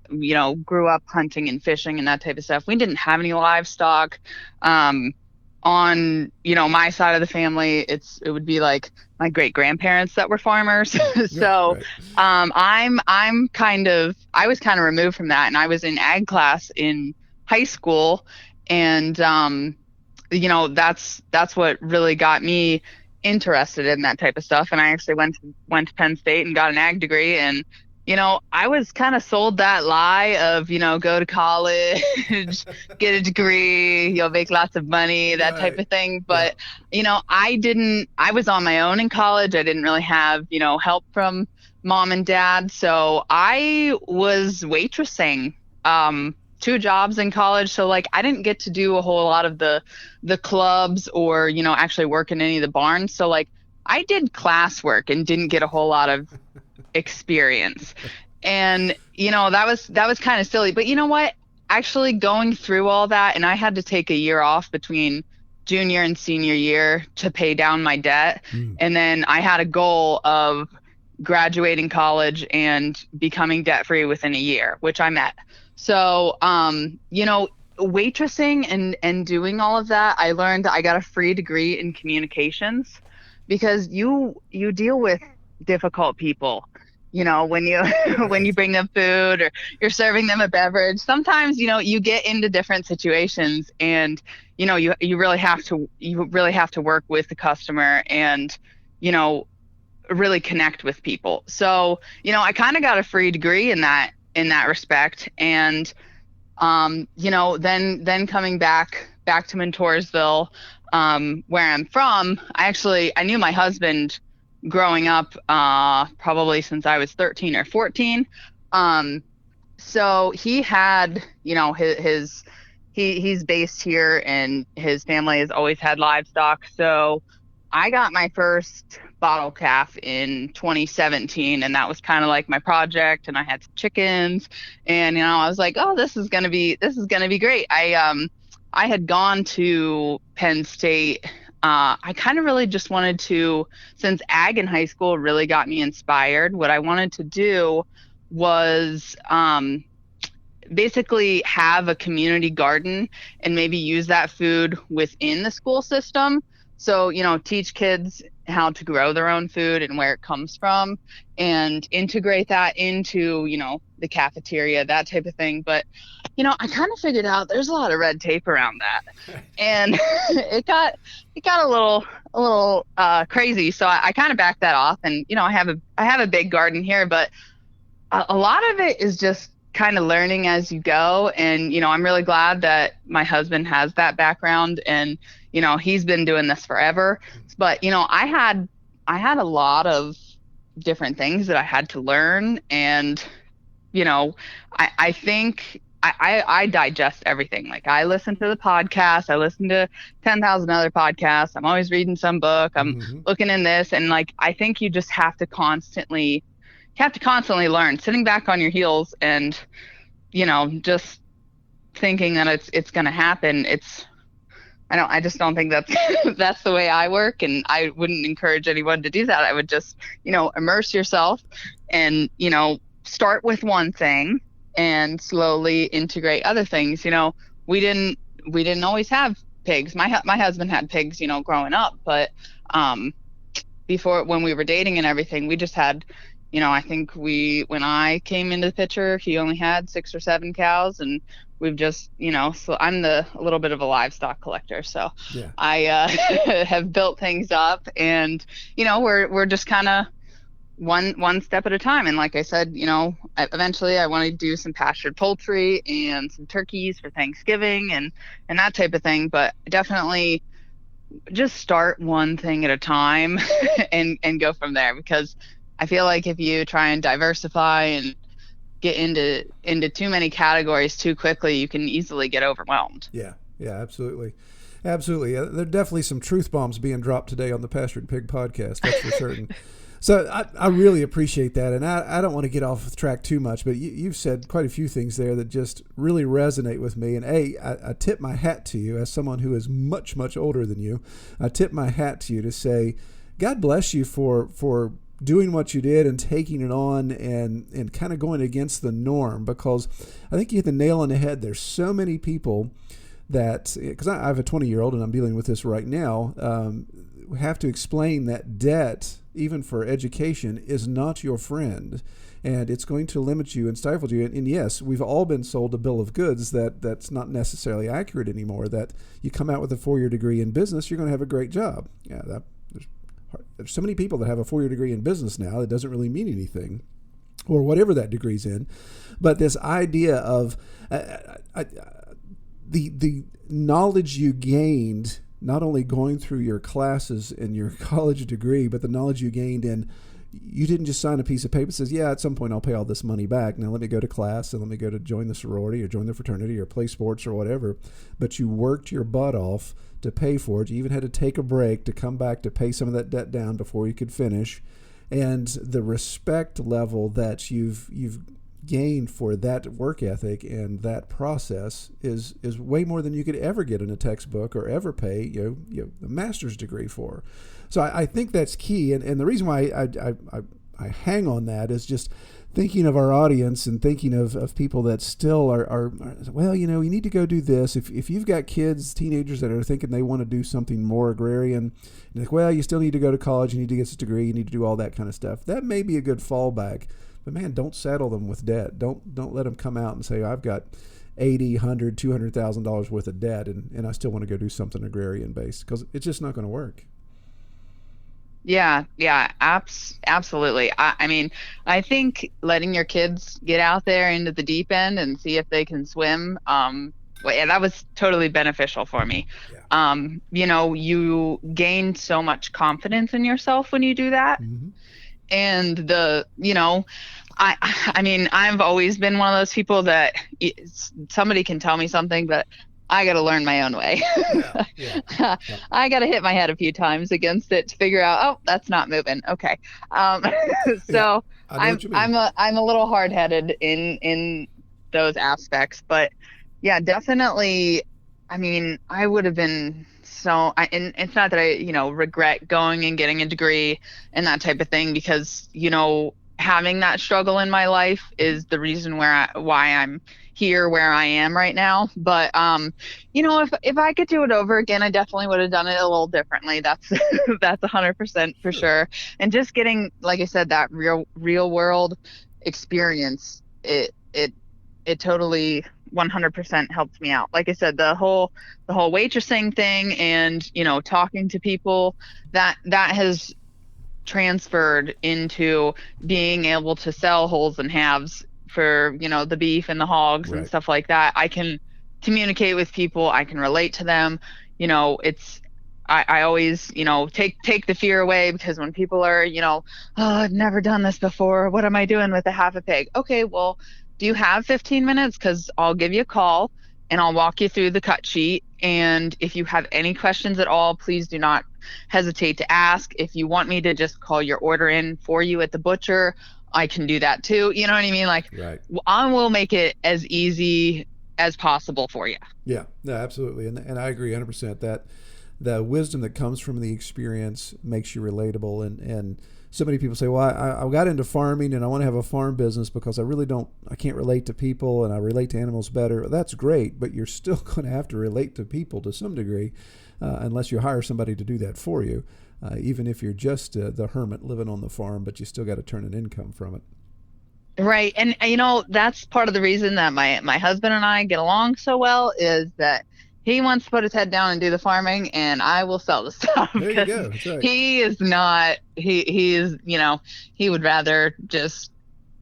grew up hunting and fishing and that type of stuff. We didn't have any livestock. On, my side of the family, it would be like my great grandparents that were farmers. So, right. I was kind of removed from that, and I was in ag class in high school, and, that's what really got me interested in that type of stuff. And I actually went to Penn State and got an ag degree, and I was kind of sold that lie of, go to college, get a degree, you'll make lots of money, that type of thing. But, I was on my own in college. I didn't really have, help from mom and dad. So I was waitressing, 2 jobs in college. So I didn't get to do a whole lot of the clubs or, actually work in any of the barns. So I did classwork and didn't get a whole lot of experience. And that was kind of silly, but you know what, actually going through all that, and I had to take a year off between junior and senior year to pay down my debt. And then I had a goal of graduating college and becoming debt free within a year, which I met. So waitressing and doing all of that, I learned I got a free degree in communications, because you deal with difficult people. When you bring them food or you're serving them a beverage, sometimes, you get into different situations, and, you really have to work with the customer and, really connect with people. So, I kind of got a free degree in that respect. And, then coming back to Montoursville, where I'm from, I knew my husband growing up, probably since I was 13 or 14. So he had, he's based here, and his family has always had livestock. So I got my first bottle calf in 2017, and that was kind of like my project. And I had some chickens, and, I was like, oh, this is going to be great. I had gone to Penn State I kind of really just wanted to, since ag in high school really got me inspired, what I wanted to do was basically have a community garden and maybe use that food within the school system. So, teach kids how to grow their own food and where it comes from, and integrate that into, the cafeteria, that type of thing. But, I kind of figured out there's a lot of red tape around that, and it got a little crazy. So I kind of backed that off, and, I have a big garden here, but a lot of it is just kind of learning as you go. And, I'm really glad that my husband has that background, and, he's been doing this forever. But, I had a lot of different things that I had to learn. And, I think I digest everything. Like, I listen to the podcast, I listen to 10,000 other podcasts. I'm always reading some book. I'm looking in this. And like, I think you just have to constantly learn, sitting back on your heels and, just thinking that it's going to happen. I just don't think that's the way I work. And I wouldn't encourage anyone to do that. I would just, immerse yourself and, start with one thing and slowly integrate other things. We didn't always have pigs. My husband had pigs, growing up, but, before, when we were dating and everything, we just had, I think when I came into the picture, he only had 6 or 7 cows, and we've just, so I'm a little bit of a livestock collector. So yeah. I have built things up, and, we're just kind of one step at a time. And like I said, eventually I want to do some pastured poultry and some turkeys for Thanksgiving and that type of thing. But definitely just start one thing at a time and go from there, because I feel like if you try and diversify and get into too many categories too quickly, you can easily get overwhelmed. Yeah, absolutely. Absolutely. There are definitely some truth bombs being dropped today on the Pastured Pig podcast, that's for certain. So I really appreciate that. And I don't want to get off track too much, but you've said quite a few things there that just really resonate with me. And I tip my hat to you as someone who is much, much older than you. I tip my hat to you to say, God bless you for doing what you did and taking it on and kind of going against the norm, because I think you hit the nail on the head. There's so many people that, because I have a 20-year-old and I'm dealing with this right now, have to explain that debt, even for education, is not your friend, and it's going to limit you and stifle you. And yes, we've all been sold a bill of goods that's not necessarily accurate anymore, that you come out with a 4-year degree in business, you're going to have a great job. Yeah, there's so many people that have a 4-year degree in business now, it doesn't really mean anything, or whatever that degree's in. But this idea of the knowledge you gained, not only going through your classes and your college degree, but the knowledge you gained in, you didn't just sign a piece of paper that says, yeah, at some point I'll pay all this money back. Now let me go to class and let me go to join the sorority or join the fraternity or play sports or whatever. But you worked your butt off to pay for it. You even had to take a break to come back to pay some of that debt down before you could finish. And the respect level that you've gained for that work ethic and that process is way more than you could ever get in a textbook or ever pay a master's degree for. So I think that's key. And the reason why I hang on that is just thinking of our audience and thinking of people that still are well, you need to go do this. If you've got kids, teenagers that are thinking they want to do something more agrarian, and like, well, you still need to go to college, you need to get this degree, you need to do all that kind of stuff. That may be a good fallback. But man, don't saddle them with debt. Don't let them come out and say, I've got $80,000, $100,000, $200,000 worth of debt, and I still want to go do something agrarian based, because it's just not going to work. Yeah, absolutely. I mean, I think letting your kids get out there into the deep end and see if they can swim, that was totally beneficial for me. Yeah. You gain so much confidence in yourself when you do that. Mm-hmm. And I mean, I've always been one of those people that somebody can tell me something, but I got to learn my own way. Yeah. I got to hit my head a few times against it to figure out, oh, that's not moving. Okay. So yeah, I'm a little hard-headed in those aspects, but yeah, definitely. I mean, I would have been and it's not that I, regret going and getting a degree and that type of thing, because, having that struggle in my life is the reason why I'm here where I am right now. But, if I could do it over again, I definitely would have done it a little differently. That's, that's 100% for sure. And just getting, like I said, that real world experience, it totally 100% helped me out. Like I said, the whole waitressing thing and, talking to people, that has transferred into being able to sell wholes and halves for, the beef and the hogs and stuff like that. I can communicate with people. I can relate to them. I always, take the fear away, because when people are, oh, I've never done this before. What am I doing with a half a pig? Okay, well, do you have 15 minutes? Because I'll give you a call and I'll walk you through the cut sheet. And if you have any questions at all, please do not hesitate to ask. If you want me to just call your order in for you at the butcher, I can do that too. You know what I mean? Like, I will make it as easy as possible for you. Yeah, no, absolutely. And I agree 100% that the wisdom that comes from the experience makes you relatable. And so many people say, well, I got into farming and I want to have a farm business because I can't relate to people and I relate to animals better. That's great, but you're still going to have to relate to people to some degree, unless you hire somebody to do that for you, even if you're just the hermit living on the farm, but you still got to turn an income from it. Right. And, that's part of the reason that my husband and I get along so well, is that he wants to put his head down and do the farming, and I will sell the stuff. There you go. That's right. He is not, he is, he would rather just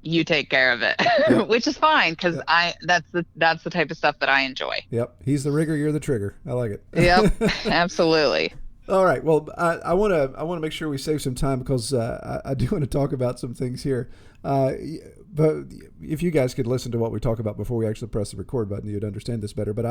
you take care of it, yep. Which is fine, because that's the type of stuff that I enjoy. Yep. He's the rigger, you're the trigger. I like it. Yep. Absolutely. All right. Well, I want to make sure we save some time, because I do want to talk about some things here. But if you guys could listen to what we talk about before we actually press the record button, you'd understand this better. But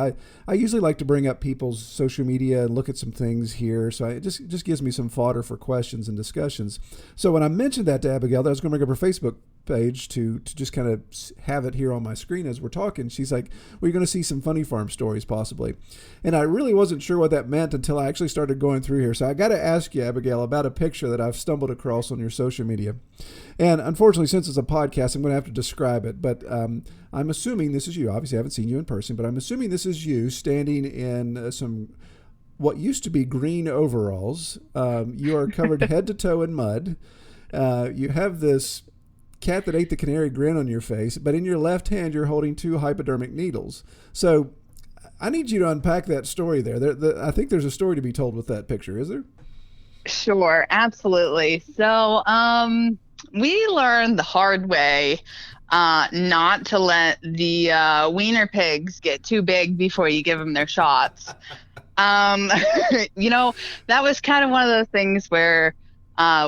I usually like to bring up people's social media and look at some things here. So it just gives me some fodder for questions and discussions. So when I mentioned that to Abigail, that I was going to bring up her Facebook page to just kind of have it here on my screen as we're talking. She's like, well, you're going to see some funny farm stories possibly. And I really wasn't sure what that meant until I actually started going through here. So I got to ask you, Abigail, about a picture that I've stumbled across on your social media. And unfortunately, since it's a podcast, I'm going to have to describe it. But I'm assuming this is you. Obviously, I haven't seen you in person, but I'm assuming this is you standing in some what used to be green overalls. You are covered head to toe in mud. You have this cat that ate the canary grin on your face, but in your left hand, you're holding 2 hypodermic needles. So I need you to unpack that story there. I think there's a story to be told with that picture, is there? Sure, absolutely. So we learned the hard way not to let the wiener pigs get too big before you give them their shots. That was kind of one of those things where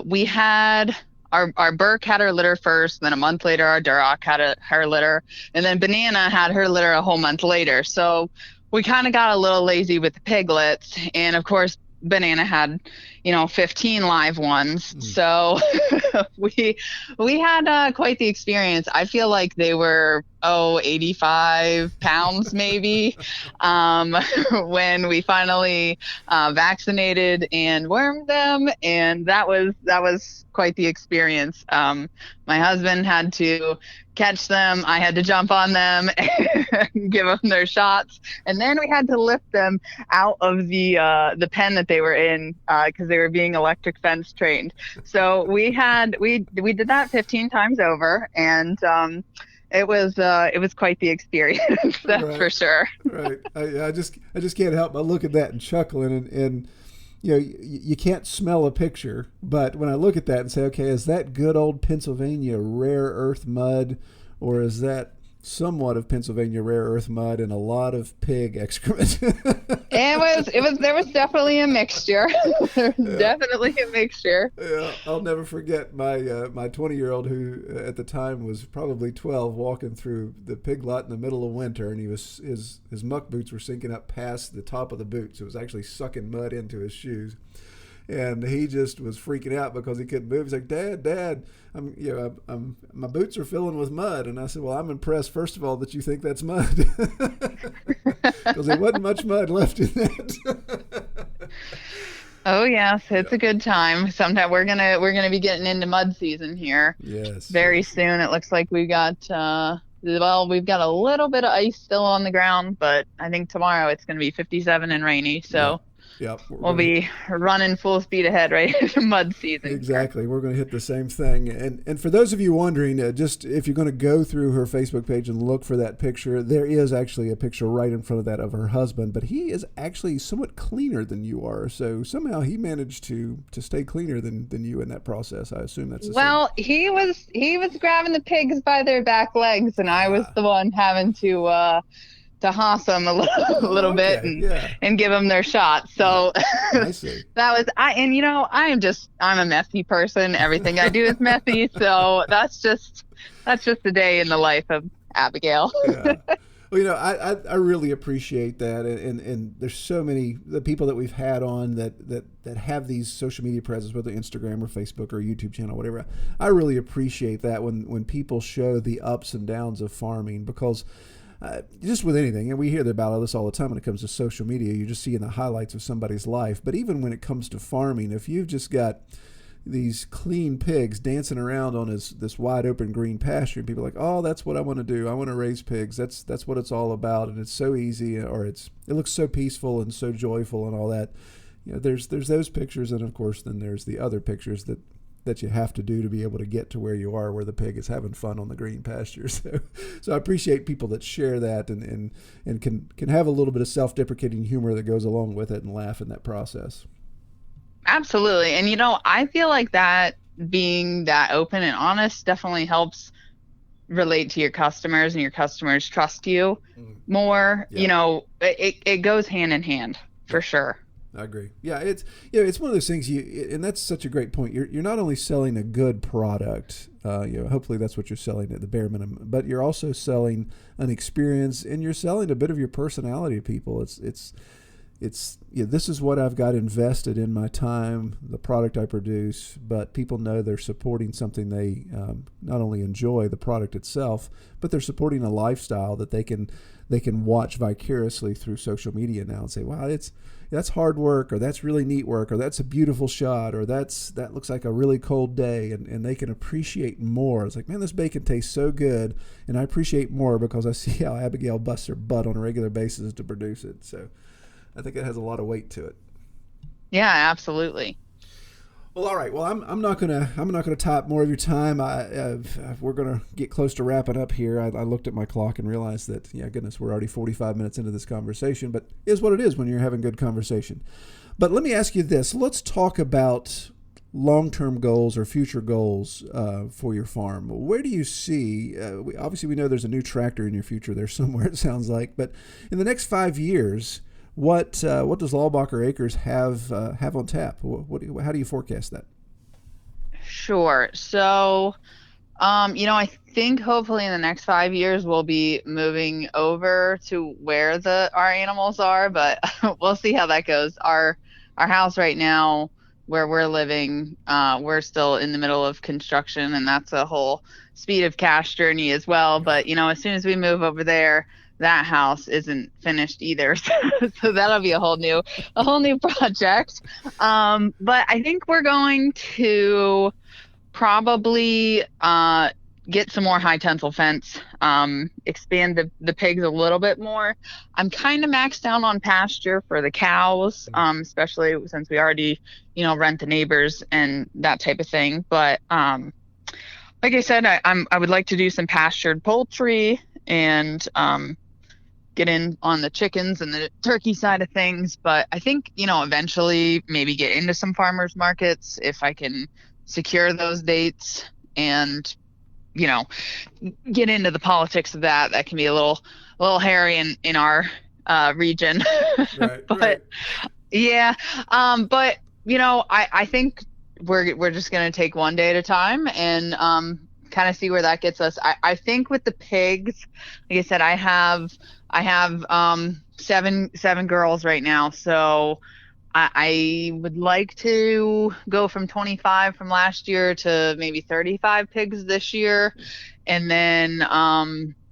we had our Burke had her litter first, then a month later our Duroc had her litter, and then Banana had her litter a whole month later. So we kind of got a little lazy with the piglets, and of course Banana had 15 live ones. So we had quite the experience. I feel like they were 85 pounds maybe when we finally vaccinated and wormed them, and that was quite the experience. My husband had to catch them, I had to jump on them and give them their shots, and then we had to lift them out of the pen that they were in because they were being electric fence trained. So we did that 15 times over, and it was quite the experience. That's for sure. Right. I just can't help but look at that and chuckling, and you can't smell a picture, but when I look at that and say, okay, is that good old Pennsylvania rare earth mud, or is that somewhat of Pennsylvania rare earth mud and a lot of pig excrement? There was definitely a mixture. Definitely a mixture. Yeah, I'll never forget my 20-year-old, who at the time was probably 12, walking through the pig lot in the middle of winter, and his muck boots were sinking up past the top of the boots. It was actually sucking mud into his shoes. And he just was freaking out because he couldn't move. He's like, Dad, my boots are filling with mud. And I said, well, I'm impressed, first of all, that you think that's mud. because there wasn't much mud left in that. Oh yes, it's a good time. Sometime we're gonna be getting into mud season here. Yes. Very soon. It looks like we've got a little bit of ice still on the ground, but I think tomorrow it's gonna be 57 and rainy. So Yep. we'll be running full speed ahead right into mud season. Exactly. We're going to hit the same thing. And for those of you wondering, just if you're going to go through her Facebook page and look for that picture, there is actually a picture right in front of that of her husband, but he is actually somewhat cleaner than you are. So somehow he managed to stay cleaner than you in that process. I assume that's the Well, he was grabbing the pigs by their back legs, and I was the one having to hoss them a little bit and give them their shot. So I see. I'm a messy person. Everything I do is messy. So that's just a day in the life of Abigail. Yeah. Well, I really appreciate that. And there's so many, the people that we've had on that have these social media presence, whether Instagram or Facebook or YouTube channel, whatever. I really appreciate that when people show the ups and downs of farming, because just with anything, and we hear about this all the time when it comes to social media, you just see in the highlights of somebody's life. But even when it comes to farming, if you've just got these clean pigs dancing around on this wide open green pasture, and people are like, oh, that's what I want to do. I want to raise pigs. That's what it's all about, and it's so easy, or it looks so peaceful and so joyful and all that. There's those pictures, and of course then there's the other pictures that you have to do to be able to get to where you are, where the pig is having fun on the green pasture. So I appreciate people that share that and can have a little bit of self-deprecating humor that goes along with it and laugh in that process. Absolutely. And I feel like that being that open and honest definitely helps relate to your customers, and your customers trust you more. Yeah. It goes hand in hand for sure. I agree. Yeah, it's one of those things and that's such a great point. You're not only selling a good product, hopefully that's what you're selling at the bare minimum, but you're also selling an experience, and you're selling a bit of your personality to people. It's this is what I've got invested in my time, the product I produce, but people know they're supporting something they not only enjoy the product itself, but they're supporting a lifestyle that they can watch vicariously through social media now and say, wow, that's hard work, or that's really neat work, or that's a beautiful shot, or that looks like a really cold day, and they can appreciate more. It's like, man, this bacon tastes so good, and I appreciate more because I see how Abigail busts her butt on a regular basis to produce it. So I think it has a lot of weight to it. Yeah, absolutely. Well, all right. Well, I'm not gonna tie up more of your time. We're gonna get close to wrapping up here. I looked at my clock and realized that, goodness, we're already 45 minutes into this conversation. But it is what it is when you're having good conversation. But let me ask you this: let's talk about long-term goals or future goals for your farm. Where do you see? Obviously, we know there's a new tractor in your future there somewhere. It sounds like, but in the next 5 years. What does Laubacher Acres have on tap? How do you forecast that? Sure. So, I think hopefully in the next 5 years we'll be moving over to where our animals are, but we'll see how that goes. Our house right now, where we're living, we're still in the middle of construction, and that's a whole speed of cash journey as well. But as soon as we move over there, that house isn't finished either. So that'll be a whole new project. But I think we're going to probably get some more high tensile fence, expand the pigs a little bit more. I'm kind of maxed out on pasture for the cows, especially since we already, rent the neighbors and that type of thing. But like I said, I would like to do some pastured poultry and get in on the chickens and the turkey side of things. But I think, eventually maybe get into some farmers markets if I can secure those dates, and, get into the politics of that. That can be a little hairy in our region. Right, but right. Yeah. But, I think we're just going to take one day at a time and kind of see where that gets us. I think with the pigs, like I said, I have 7 girls right now, so I would like to go from 25 from last year to maybe 35 pigs this year, and then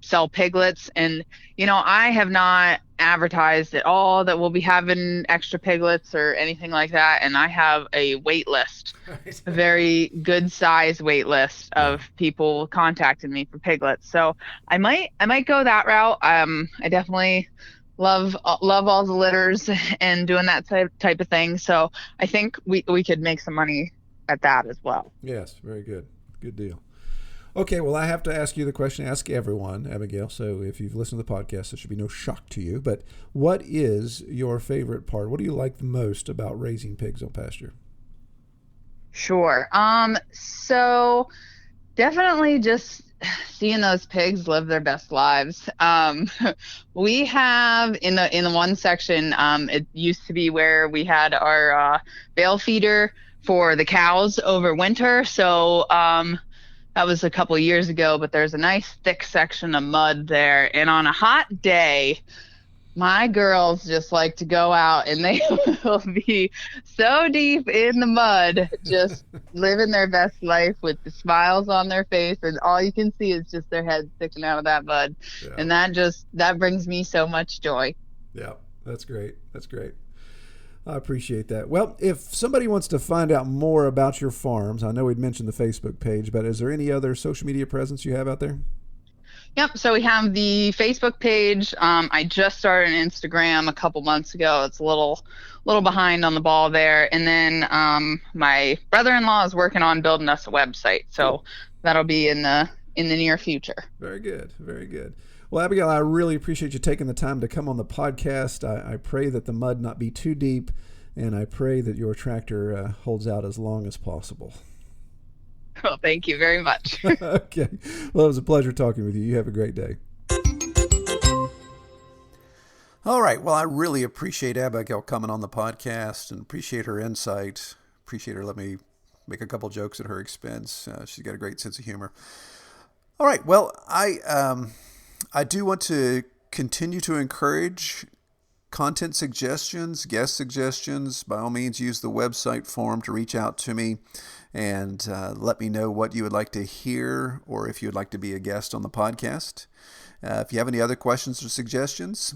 sell piglets. And I have not advertised at all that we'll be having extra piglets or anything like that. And I have a wait list, a very good size wait list of people contacting me for piglets. So I might go that route. I definitely love all the litters and doing that type of thing. So I think we could make some money at that as well. Yes, very good. Good deal. Okay, well, I have to ask you the question I ask everyone, Abigail. So if you've listened to the podcast, it should be no shock to you. But what is your favorite part? What do you like the most about raising pigs on pasture? Sure. So definitely just seeing those pigs live their best lives. We have in the one section, it used to be where we had our bale feeder for the cows over winter. So that was a couple of years ago, but there's a nice thick section of mud there. And on a hot day, my girls just like to go out and they will be so deep in the mud, just living their best life with the smiles on their face. And all you can see is just their heads sticking out of that mud. Yeah. And that brings me so much joy. Yeah, that's great. That's great. I appreciate that. Well, if somebody wants to find out more about your farms, I know we'd mentioned the Facebook page, but is there any other social media presence you have out there? Yep. So we have the Facebook page. I just started an Instagram a couple months ago. It's a little behind on the ball there. And then my brother-in-law is working on building us a website. So that'll be in the near future. Very good. Very good. Well, Abigail, I really appreciate you taking the time to come on the podcast. I pray that the mud not be too deep, and I pray that your tractor holds out as long as possible. Well, thank you very much. Okay. Well, it was a pleasure talking with you. You have a great day. All right. Well, I really appreciate Abigail coming on the podcast and appreciate her insight. Appreciate her letting me make a couple jokes at her expense. She's got a great sense of humor. All right. Well, I do want to continue to encourage content suggestions, guest suggestions. By all means, use the website form to reach out to me and let me know what you would like to hear or if you would like to be a guest on the podcast. If you have any other questions or suggestions,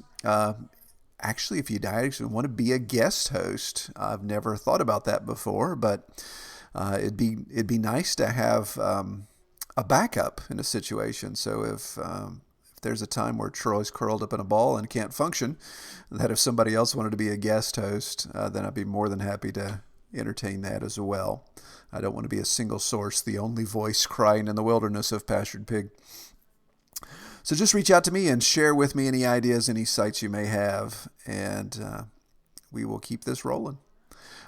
actually, if you actually want to be a guest host, I've never thought about that before, but it'd be nice to have a backup in a situation. So if there's a time where Troy's curled up in a ball and can't function, that if somebody else wanted to be a guest host, then I'd be more than happy to entertain that as well. I don't want to be a single source, the only voice crying in the wilderness of Pastured Pig. So just reach out to me and share with me any ideas, any sites you may have, and we will keep this rolling.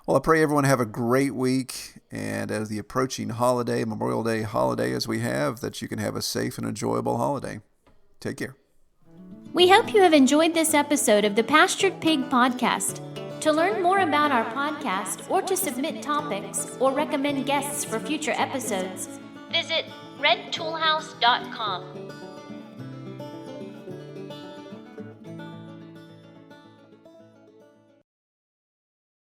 Well, I pray everyone have a great week, and as the approaching holiday, Memorial Day holiday as we have, that you can have a safe and enjoyable holiday. Take care. We hope you have enjoyed this episode of the Pastured Pig Podcast. To learn more about our podcast or to submit topics or recommend guests for future episodes, visit redtoolhouse.com.